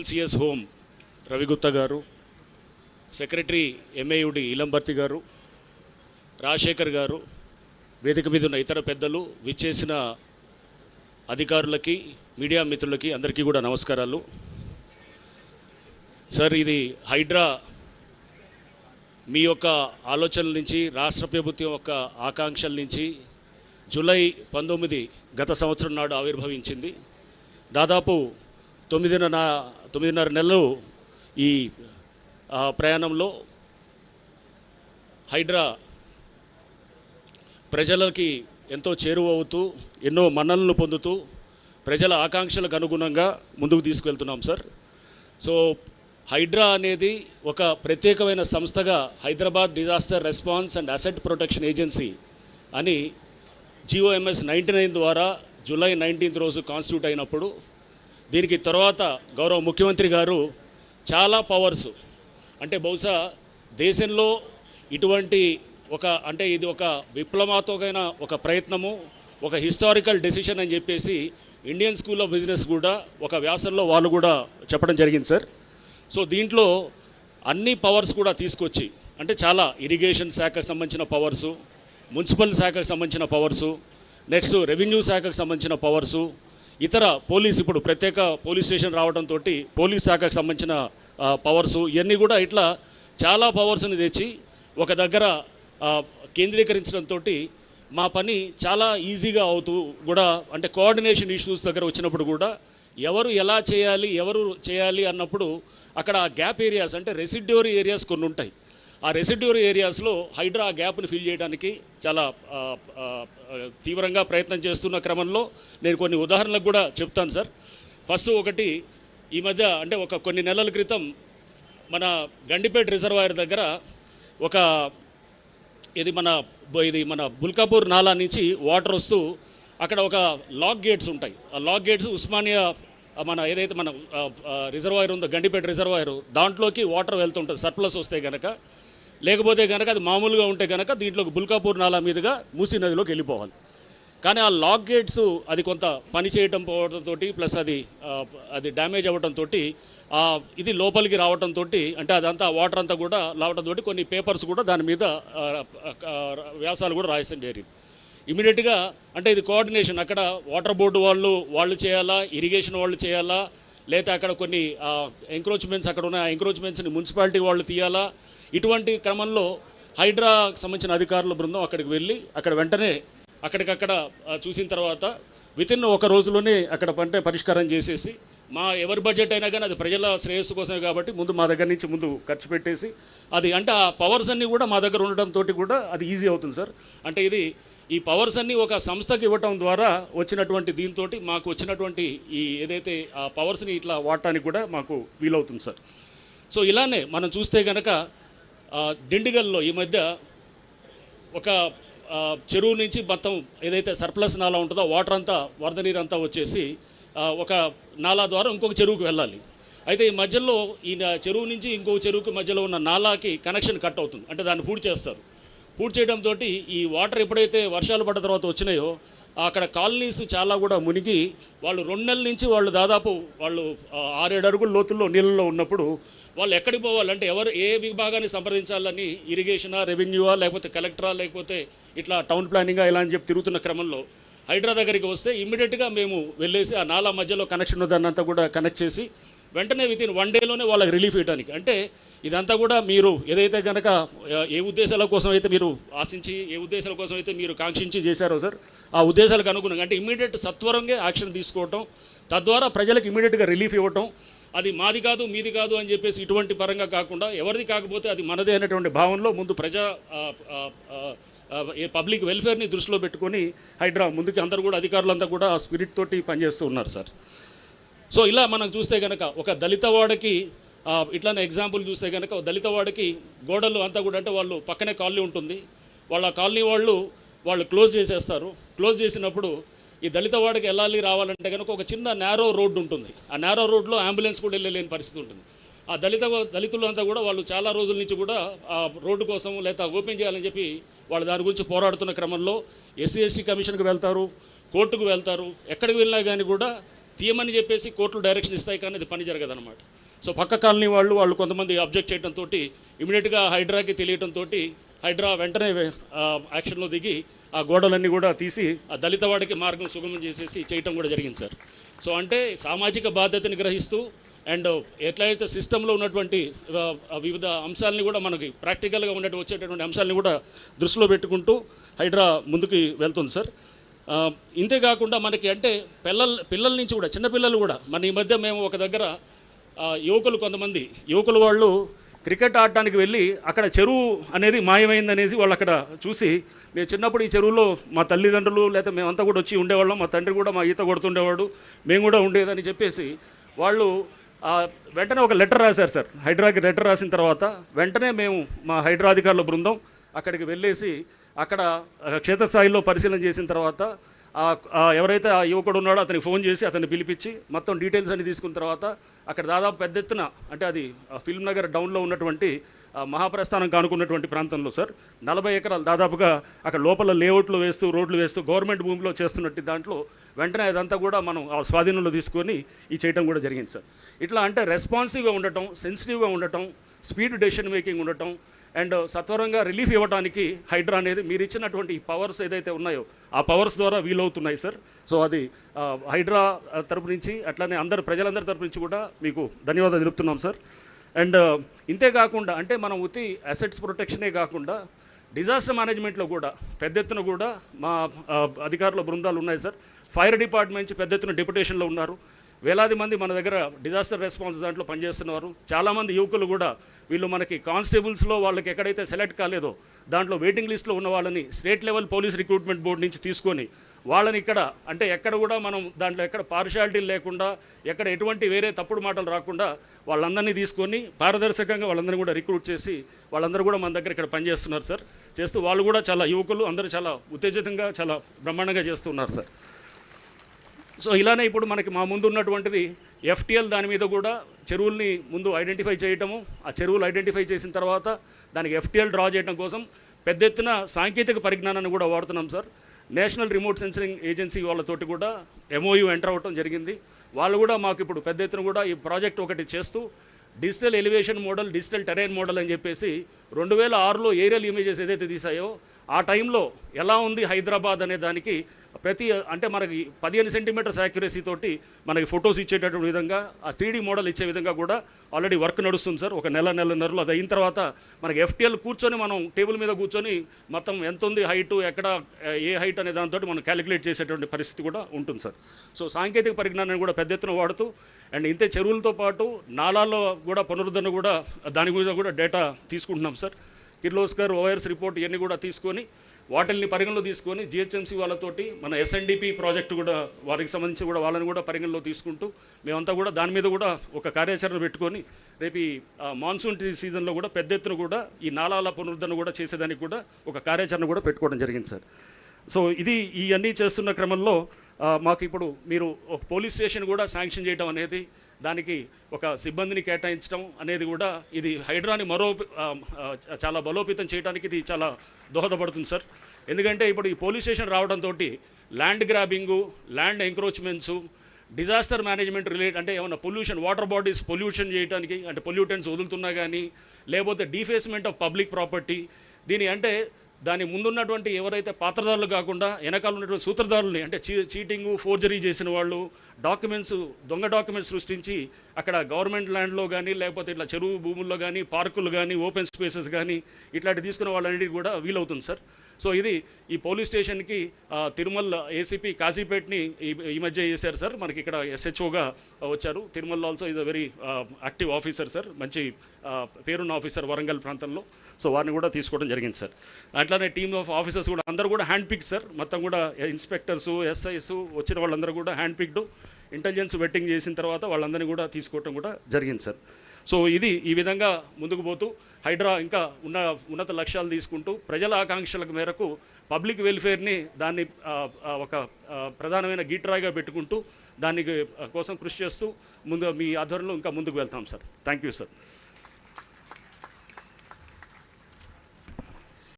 CS home Ravi Gupta గారు, secretary MAUD Ilambarthi గారు, రాజశేఖర్ గారు, వేదిక మీద ఉన్న ఇతర పెద్దలు, విచ్చేసిన అధికారులకి, మీడియా మిత్రులకి అందరికీ కూడా నమస్కారాలు. సార్, ఇది హైడ్రా మీ యొక్క ఆలోచనల నుంచి, రాష్ట్ర ప్రభుత్వం యొక్క ఆకాంక్షల నుంచి జూలై 19 గత సంవత్సరం నాడు ఆవిర్భవించింది. దాదాపు 9.5 నెలలు ఈ ప్రయాణంలో హైడ్రా ప్రజలకి ఎంతో చేరువవుతూ, ఎన్నో మన్ననలు పొందుతూ, ప్రజల ఆకాంక్షలకు అనుగుణంగా ముందుకు తీసుకెళ్తున్నాం సార్. సో హైడ్రా అనేది ఒక ప్రత్యేకమైన సంస్థగా Hyderabad disaster response and asset protection agency అని GOMS 99 ద్వారా జూలై 19 రోజు కాన్స్టిట్యూట్ అయినప్పుడు, దీనికి తర్వాత గౌరవ ముఖ్యమంత్రి గారు చాలా పవర్స్, అంటే బహుశా దేశంలో ఇటువంటి ఇది ఒక విప్లవాత్మకమైన ఒక ప్రయత్నము, ఒక హిస్టారికల్ డెసిషన్ అని చెప్పేసి ఇండియన్ స్కూల్ ఆఫ్ బిజినెస్ కూడా ఒక వ్యాసంలో వాళ్ళు కూడా చెప్పడం జరిగింది సార్. సో దీంట్లో అన్ని పవర్స్ కూడా తీసుకొచ్చి, అంటే చాలా ఇరిగేషన్ శాఖకు సంబంధించిన పవర్సు, మున్సిపల్ శాఖకు సంబంధించిన పవర్సు, నెక్స్ట్ రెవెన్యూ శాఖకు సంబంధించిన పవర్సు, ఇతర పోలీస్, ఇప్పుడు ప్రత్యేక పోలీస్ స్టేషన్ రావడంతో పోలీస్ శాఖకు సంబంధించిన పవర్సు, ఇవన్నీ కూడా ఇట్లా చాలా పవర్స్ని తెచ్చి ఒక దగ్గర కేంద్రీకరించడంతో మా పని చాలా ఈజీగా అవుతూ కూడా, అంటే కోఆర్డినేషన్ ఇష్యూస్ దగ్గర వచ్చినప్పుడు కూడా ఎవరు ఎలా చేయాలి, ఎవరు చేయాలి అన్నప్పుడు అక్కడ గ్యాప్ ఏరియాస్, అంటే రెసిడ్యూరీ ఏరియాస్ కొన్ని ఉంటాయి. ఆ రెసిడ్యూరీ ఏరియాస్లో హైడ్రా గ్యాప్ని ఫిల్ చేయడానికి చాలా తీవ్రంగా ప్రయత్నం చేస్తున్న క్రమంలో నేను కొన్ని ఉదాహరణలకు కూడా చెప్తాను సార్. ఫస్ట్ ఒకటి, ఈ మధ్య అంటే కొన్ని నెలల క్రితం మన గండిపేట రిజర్వాయర్ దగ్గర ఇది మన బుల్కాపూర్ నాలా నుంచి వాటర్ వస్తూ అక్కడ ఒక లాక్ గేట్స్ ఉంటాయి. ఆ లాక్ గేట్స్ ఉస్మానియా ఏదైతే మన రిజర్వాయర్ ఉందో గండిపేట రిజర్వాయర్, దాంట్లోకి వాటర్ వెళ్తుంటుంది సర్ప్లస్ వస్తే కనుక. లేకపోతే కనుక అది మామూలుగా ఉంటే కనుక దీంట్లోకి బుల్కాపూర్ నాలా మీదుగా మూసీ నదిలోకి వెళ్ళిపోవాలి. కానీ ఆ లాక్ గేట్స్ అది కొంత పని చేయటం పోవడంతో, ప్లస్ అది డ్యామేజ్ అవ్వడంతో ఇది లోపలికి రావడంతో, అంటే అదంతా వాటర్ అంతా కూడా రావడంతో కొన్ని పేపర్స్ కూడా దాని మీద వ్యాసాలు కూడా రాయడం జరిగింది. ఇమీడియట్గా అంటే ఇది కోఆర్డినేషన్, అక్కడ వాటర్ బోర్డు వాళ్ళు చేయాలా, ఇరిగేషన్ వాళ్ళు చేయాలా, లేదా అక్కడ కొన్ని ఎంక్రోచ్మెంట్స్ అక్కడ ఉన్న ఎంక్రోచ్మెంట్స్ని మున్సిపాలిటీ వాళ్ళు తీయాలా. ఇటువంటి క్రమంలో హైడ్రాకు సంబంధించిన అధికారుల బృందం అక్కడికి వెళ్ళి అక్కడ వెంటనే అక్కడికక్కడ చూసిన తర్వాత వితిన్ ఒక రోజులోనే అక్కడ పరిష్కారం చేసేసి, ఎవరి బడ్జెట్ అయినా కానీ అది ప్రజల శ్రేయస్సు కోసమే కాబట్టి ముందు మా దగ్గర నుంచి ముందు ఖర్చు పెట్టేసి, అది అంటే ఆ పవర్స్ అన్నీ కూడా మా దగ్గర ఉండడంతో కూడా అది ఈజీ అవుతుంది సార్. అంటే ఈ పవర్స్ అన్నీ ఒక సంస్థకి ఇవ్వటం ద్వారా వచ్చినటువంటి దీంతో మాకు వచ్చినటువంటి ఈ ఏదైతే ఆ పవర్స్ని ఇట్లా వాడటానికి కూడా మాకు వీలవుతుంది సార్. సో ఇలానే మనం చూస్తే కనుక దిండిగల్లో ఈ మధ్య ఒక చెరువు నుంచి మొత్తం ఏదైతే సర్ప్లస్ నాలా ఉంటుందో వాటర్ అంతా, వరద నీరు అంతా వచ్చేసి ఒక నాలా ద్వారా ఇంకొక చెరువుకు వెళ్ళాలి. అయితే ఈ మధ్యలో ఈ చెరువు నుంచి ఇంకొక చెరువుకి మధ్యలో ఉన్న నాలాకి కనెక్షన్ కట్ అవుతుంది, అంటే దాన్ని పూర్తి చేస్తారు. పూర్తి చేయడంతో ఈ వాటర్ ఎప్పుడైతే వర్షాలు పడ్డ తర్వాత వచ్చినాయో అక్కడ కాలనీస్ చాలా కూడా మునిగి, వాళ్ళు 2 నెలల నుంచి దాదాపు 6-7 అడుగుల లోతుల్లో నీళ్ళలో ఉన్నప్పుడు వాళ్ళు ఎక్కడికి పోవాలంటే ఏ విభాగాన్ని సంప్రదించాలని, ఇరిగేషనా, రెవెన్యూవా, లేకపోతే కలెక్టరా, లేకపోతే ఇట్లా టౌన్ ప్లానింగా ఇలా అని చెప్పి తిరుగుతున్న క్రమంలో హైడ్రా దగ్గరికి వస్తే ఇమ్మీడియట్గా మేము వెళ్ళేసి ఆ నాలా మధ్యలో కనెక్షన్ దాన్నంతా కూడా కనెక్ట్ చేసి వెంటనే వితిన్ 1 డేలోనే వాళ్ళకి రిలీఫ్ ఇవ్వడానికి. అంటే ఇదంతా కూడా మీరు ఏదైతే కనుక ఏ ఉద్దేశాల కోసం అయితే మీరు ఆశించి, ఏ ఉద్దేశాల కోసం అయితే మీరు కాంక్షించి చేశారో సార్, ఆ ఉద్దేశాలకు అనుగుణంగా అంటే ఇమ్మీడియట్ సత్వరంగా యాక్షన్ తీసుకోవటం, తద్వారా ప్రజలకు ఇమ్మీడియట్గా రిలీఫ్ ఇవ్వటం, అది మాది కాదు మీది కాదు అని చెప్పేసి ఇటువంటి పరంగా కాకుండా ఎవరిది కాకపోతే అది మనదే అనేటువంటి భావనలో ముందు పబ్లిక్ వెల్ఫేర్ని దృష్టిలో పెట్టుకొని హైడ్రా ముందుకి అందరూ కూడా అధికారులంతా కూడా ఆ స్పిరిట్ తోటి పనిచేస్తూ ఉన్నారు సార్. సో ఇలా మనం చూస్తే కనుక ఒక దళితవాడకి ఇట్లానే ఎగ్జాంపుల్ చూస్తే కనుక దళితవాడకి గోడలు అంతా కూడా, అంటే వాళ్ళు పక్కనే కాలనీ ఉంటుంది, వాళ్ళ కాలనీ వాళ్ళు క్లోజ్ చేసేస్తారు. క్లోజ్ చేసినప్పుడు ఈ దళితవాడకి వెళ్ళాలి రావాలంటే కనుక ఒక చిన్న నేరో రోడ్డు ఉంటుంది. ఆ నేరో రోడ్లో అంబులెన్స్ కూడా వెళ్ళలేని పరిస్థితి ఉంటుంది. ఆ దళితులంతా కూడా వాళ్ళు చాలా రోజుల నుంచి కూడా ఆ రోడ్డు కోసం లేదా ఓపెన్ చేయాలని చెప్పి వాళ్ళు దాని గురించి పోరాడుతున్న క్రమంలో SC కమిషన్కి వెళ్తారు, కోర్టుకు వెళ్తారు. ఎక్కడికి వెళ్ళినా కానీ కూడా తీయమని చెప్పేసి కోర్టులు డైరెక్షన్ ఇస్తాయి, కానీ అది పని జరగదన్నమాట. సో పక్క కాలనీ వాళ్ళు కొంతమంది అబ్జెక్ట్ చేయడంతో ఇమీడియట్గా హైడ్రాకి తెలియడంతో హైడ్రా వెంటనే యాక్షన్లో దిగి ఆ గోడలన్నీ కూడా తీసి ఆ దళిత వాడికి మార్గం సుగమం చేసేసి చేయటం కూడా జరిగింది సార్. సో అంటే సామాజిక బాధ్యతని గ్రహిస్తూ అండ్ ఎట్లయితే సిస్టంలో ఉన్నటువంటి వివిధ అంశాలని కూడా మనకి ప్రాక్టికల్గా వచ్చేటటువంటి అంశాలని కూడా దృష్టిలో పెట్టుకుంటూ హైడ్రా ముందుకు వెళ్తుంది సార్. ఇంతేకాకుండా మనకి అంటే పిల్లల నుంచి కూడా చిన్నపిల్లలు కూడా మన ఈ మధ్య మేము ఒక దగ్గర కొంతమంది యువకులు వాళ్ళు క్రికెట్ ఆడటానికి వెళ్ళి అక్కడ చెరువు అనేది మాయమైందనేది వాళ్ళు అక్కడ చూసి, మేము చిన్నప్పుడు ఈ చెరువులో మా తల్లిదండ్రులు లేదా మేమంతా కూడా వచ్చి ఉండేవాళ్ళం, మా తండ్రి కూడా మా ఈత కొడుతుండేవాడు, మేము కూడా ఉండేదని చెప్పేసి వాళ్ళు వెంటనే ఒక లెటర్ రాశారు సార్. హైడ్రాకి లెటర్ రాసిన తర్వాత వెంటనే మేము మా హైడ్రా అధికారుల బృందం అక్కడికి వెళ్ళేసి అక్కడ క్షేత్రస్థాయిలో పరిశీలన చేసిన తర్వాత ఎవరైతే ఆ యువకుడు ఉన్నాడో అతనికి ఫోన్ చేసి అతన్ని పిలిపించి మొత్తం డీటెయిల్స్ అన్ని తీసుకున్న తర్వాత అక్కడ దాదాపు పెద్ద ఎత్తున అంటే అది ఫిల్మ్ నగర్ డౌన్లో ఉన్నటువంటి మహాప్రస్థానం కానుకున్నటువంటి ప్రాంతంలో సార్ 40 ఎకరాలు దాదాపుగా అక్కడ లోపల లేఅవుట్లు వేస్తూ రోడ్లు వేస్తూ గవర్నమెంట్ భూమిలో చేస్తున్నట్టు దాంట్లో వెంటనే అదంతా కూడా మనం ఆ స్వాధీనంలో తీసుకొని ఈ చేయటం కూడా జరిగింది సార్. ఇట్లా అంటే రెస్పాన్సివ్గా ఉండటం, సెన్సిటివ్గా ఉండటం, స్పీడ్ డెసిషన్ మేకింగ్ ఉండటం అండ్ సత్వరంగా రిలీఫ్ ఇవ్వడానికి హైడ్రా అనేది మీరు ఇచ్చినటువంటి పవర్స్ ఏదైతే ఉన్నాయో ఆ పవర్స్ ద్వారా వీలవుతున్నాయి సార్. సో అది హైడ్రా తరపు నుంచి అట్లానే ప్రజలందరి తరపు నుంచి కూడా మీకు ధన్యవాదాలు తెలుపుతున్నాం సార్. అండ్ ఇంతేకాకుండా అంటే మనం ఉత్తి అసెట్స్ ప్రొటెక్షనే కాకుండా డిజాస్టర్ మేనేజ్మెంట్లో కూడా పెద్ద ఎత్తున కూడా మా అధికారుల బృందాలు ఉన్నాయి సార్. ఫైర్ డిపార్ట్మెంట్ నుంచి పెద్ద ఎత్తున డెప్యుటేషన్లో ఉన్నారు. వేలాది మంది మన దగ్గర డిజాస్టర్ రెస్పాన్స్ దాంట్లో పనిచేస్తున్నారు. చాలామంది యువకులు కూడా వీళ్ళు మనకి కానిస్టేబుల్స్లో వాళ్ళకి ఎక్కడైతే సెలెక్ట్ కాలేదో దాంట్లో వెయిటింగ్ లిస్ట్లో ఉన్న వాళ్ళని state level police recruitment board నుంచి తీసుకొని వాళ్ళని ఇక్కడ అంటే ఎక్కడ కూడా మనం దాంట్లో ఎక్కడ పార్షాలిటీ లేకుండా ఎక్కడ ఎటువంటి వేరే తప్పుడు మాటలు రాకుండా వాళ్ళందరినీ తీసుకొని పారదర్శకంగా వాళ్ళందరినీ కూడా రిక్రూట్ చేసి వాళ్ళందరూ కూడా మన దగ్గర ఇక్కడ పనిచేస్తున్నారు సార్. చేస్తూ వాళ్ళు కూడా చాలా యువకులు అందరూ చాలా ఉత్తేజితంగా చాలా బ్రహ్మాండంగా చేస్తున్నారు సార్. సో ఇలానే ఇప్పుడు మనకి మా ముందు ఉన్నటువంటిది ఎఫ్టీఎల్, దాని మీద కూడా చెరువుల్ని ముందు ఐడెంటిఫై చేయటము, ఆ చెరువులు ఐడెంటిఫై చేసిన తర్వాత దానికి ఎఫ్టీఎల్ డ్రా చేయడం కోసం పెద్ద ఎత్తున సాంకేతిక పరిజ్ఞానాన్ని కూడా వాడుతున్నాం సార్. నేషనల్ రిమోట్ సెన్సరింగ్ ఏజెన్సీ వాళ్ళతోటి కూడా MOU ఎంటర్ అవ్వటం జరిగింది. వాళ్ళు కూడా మాకు ఇప్పుడు పెద్ద ఎత్తున కూడా ఈ ప్రాజెక్ట్ ఒకటి చేస్తూ digital elevation model, digital terrain model అని చెప్పేసి 2006లో ఏరియల్ ఇమేజెస్ ఏదైతే తీసాయో ఆ టైంలో ఎలా ఉంది హైదరాబాద్ అనే దానికి అంటే మనకి 15 సెంటీమీటర్స్ యాక్యురసీ తోటి మనకి ఫొటోస్ ఇచ్చేటటువంటి విధంగా ఆ 3D మోడల్ ఇచ్చే విధంగా కూడా ఆల్రెడీ వర్క్ నడుస్తుంది సార్. ఒక నెలన్నరలో అది అయిన తర్వాత మనకి ఎఫ్టీఎల్ కూర్చొని మనం టేబుల్ మీద కూర్చొని మొత్తం ఎంత ఉంది హైటు, ఎక్కడ ఏ హైట్ అనే దాంతో మనం క్యాలిక్యులేట్ చేసేటువంటి పరిస్థితి కూడా ఉంటుంది సార్. సో సాంకేతిక పరిజ్ఞానాన్ని కూడా పెద్ద ఎత్తున వాడుతూ అండ్ ఇంతే చెరువులతో పాటు నాలాల్లో కూడా పునరుద్ధరణ కూడా దాని గురించి కూడా డేటా తీసుకుంటున్నాం సార్. కిర్లోస్కర్ ఓఆర్ఎస్ రిపోర్ట్ ఇవన్నీ కూడా తీసుకొని వాటిల్ని పరిగణలో తీసుకొని GHMC వాళ్ళతోటి మన SNDP ప్రాజెక్టు కూడా వారికి సంబంధించి కూడా వాళ్ళని కూడా పరిగణలో తీసుకుంటూ మేమంతా కూడా దాని మీద కూడా ఒక కార్యాచరణ పెట్టుకొని రేపు ఈ మాన్సూన్ సీజన్లో కూడా పెద్ద ఎత్తున కూడా ఈ నాలాల పునరుద్ధరణ కూడా చేసేదానికి కూడా ఒక కార్యాచరణ కూడా పెట్టుకోవడం జరిగింది సార్. సో ఇవన్నీ చేస్తున్న క్రమంలో మాకు ఇప్పుడు మీరు ఒక పోలీస్ స్టేషన్ కూడా శాంక్షన్ చేయడం అనేది, దానికి ఒక సిబ్బందిని కేటాయించడం అనేది కూడా ఇది హైడ్రాని చాలా బలోపేతం చేయడానికి ఇది చాలా దోహదపడుతుంది సార్. ఎందుకంటే ఇప్పుడు ఈ పోలీస్ స్టేషన్ రావడంతో land grabbing, land encroachments, disaster management అంటే ఏమన్నా పొల్యూషన్, వాటర్ బాడీస్ పొల్యూషన్ చేయడానికి అంటే పొల్యూటెంట్స్ వదులుతున్నా కానీ లేకపోతే డీఫేస్మెంట్ ఆఫ్ పబ్లిక్ ప్రాపర్టీ, దీని అంటే దాని ముందున్నటువంటి ఎవరైతే పాత్రదారులు కాకుండా వెనకాల ఉన్నటువంటి సూత్రధారుల్ని అంటే చీటింగు, ఫోర్జరీ చేసిన వాళ్ళు, దొంగ డాక్యుమెంట్స్ సృష్టించి అక్కడ గవర్నమెంట్ ల్యాండ్లో కానీ లేకపోతే ఇట్లా చెరువు భూముల్లో కానీ పార్కులు కానీ ఓపెన్ స్పేసెస్ కానీ ఇట్లాంటి తీసుకున్న వాళ్ళన్నిటికీ కూడా వీలవుతుంది సార్. సో ఇది ఈ పోలీస్ స్టేషన్కి తిరుమల ACP కాజీపేట్ని ఈ మధ్య చేశారు సార్. మనకి ఇక్కడ SHOగా వచ్చారు. Tirumala also is a very active officer sir, మంచి పేరున్న ఆఫీసర్ వరంగల్ ప్రాంతంలో. సో వారిని కూడా తీసుకోవడం జరిగింది సార్. అట్లానే టీమ్ ఆఫ్ ఆఫీసర్స్ కూడా అందరూ కూడా హ్యాండ్ పిక్డ్ సార్. మొత్తం కూడా ఇన్స్పెక్టర్సు, SIs వచ్చిన వాళ్ళందరూ కూడా హ్యాండ్ పిక్డ్, ఇంటెలిజెన్స్ వెట్టింగ్ చేసిన తర్వాత వాళ్ళందరినీ కూడా తీసుకోవడం కూడా జరిగింది సార్. సో ఈ విధంగా ముందుకు పోతూ హైడ్రా ఇంకా ఉన్నత లక్ష్యాలు తీసుకుంటూ ప్రజల ఆకాంక్షల మేరకు పబ్లిక్ వెల్ఫేర్ని దాన్ని ఒక ప్రధానమైన గీట్రాయిగా పెట్టుకుంటూ దానికి కోసం కృషి చేస్తూ మీ ఆధ్వర్యంలో ఇంకా ముందుకు వెళ్తాం సార్. Thank you sir.